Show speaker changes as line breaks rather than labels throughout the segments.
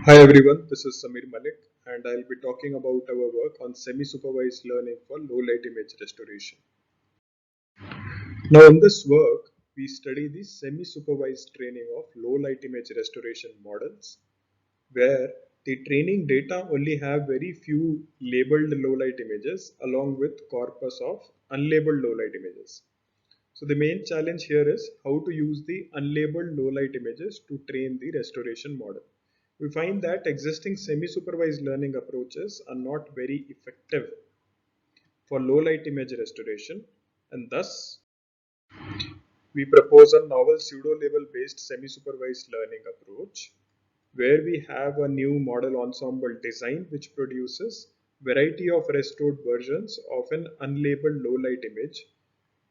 Hi everyone, this is Malik and I'll be talking about our work on semi-supervised learning for low-light image restoration. Now in this work, we study the semi-supervised training of low-light image restoration models where the training data only have very few labeled low-light images along with corpus of unlabeled low-light images. So the main challenge here is how to use the unlabeled low-light images to train the restoration model. We find that existing semi-supervised learning approaches are not very effective for low-light image restoration, and thus we propose a novel pseudo-label based semi-supervised learning approach where we have a new model ensemble design which produces variety of restored versions of an unlabeled low-light image.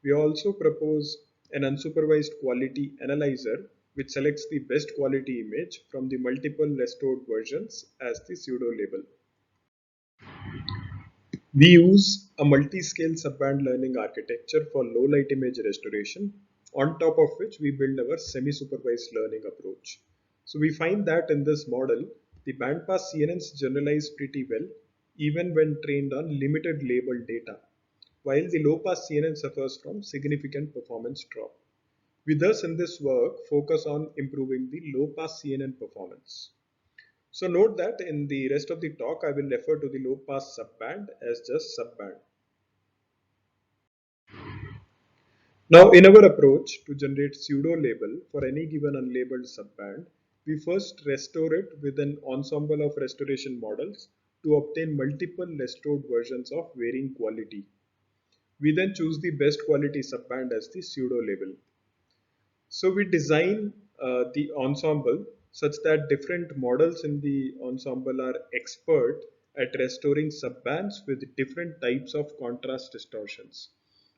We also propose an unsupervised quality analyzer which selects the best quality image from the multiple restored versions as the pseudo-label. We use a multi-scale subband learning architecture for low-light image restoration, on top of which we build our semi-supervised learning approach. So we find that in this model, the bandpass CNNs generalize pretty well even when trained on limited label data, while the low-pass CNN suffers from significant performance drop. We thus in this work focus on improving the low-pass CNN performance. So note that in the rest of the talk, I will refer to the low-pass subband as just subband. Now in our approach to generate pseudo-label for any given unlabeled subband, we first restore it with an ensemble of restoration models to obtain multiple restored versions of varying quality. We then choose the best quality subband as the pseudo-label. So we design the ensemble such that different models in the ensemble are expert at restoring subbands with different types of contrast distortions.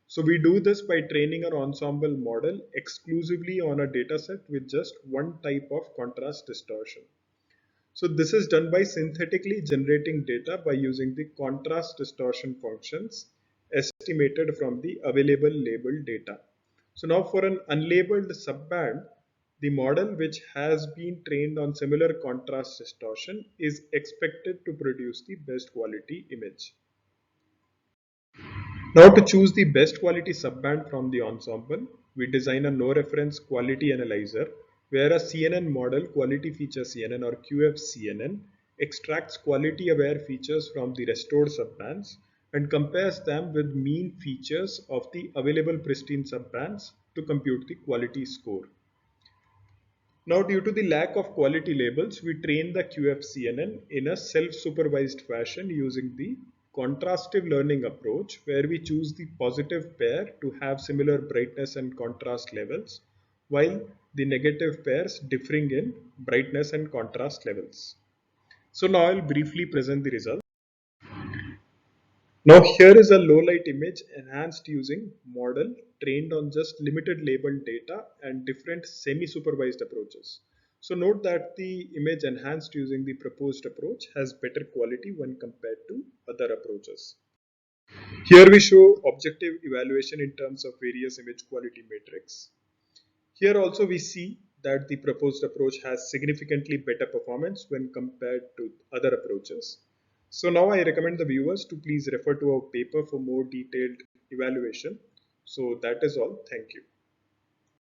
So we do this by training our ensemble model exclusively on a dataset with just one type of contrast distortion. So this is done by synthetically generating data by using the contrast distortion functions estimated from the available labeled data. So now for an unlabeled subband, the model which has been trained on similar contrast distortion is expected to produce the best quality image. Now to choose the best quality subband from the ensemble, we design a no reference quality analyzer where a CNN model, quality feature CNN or QF-CNN, extracts quality aware features from the restored subbands and compares them with mean features of the available pristine subbands to compute the quality score. Now, due to the lack of quality labels, we train the QFCNN in a self-supervised fashion using the contrastive learning approach, where we choose the positive pair to have similar brightness and contrast levels, while the negative pairs differing in brightness and contrast levels. So now I'll briefly present the results. Now here is a low light image enhanced using model trained on just limited labeled data and different semi-supervised approaches. So note that the image enhanced using the proposed approach has better quality when compared to other approaches. Here we show objective evaluation in terms of various image quality metrics. Here also we see that the proposed approach has significantly better performance when compared to other approaches. So now I recommend the viewers to please refer to our paper for more detailed evaluation. So that is all. Thank you.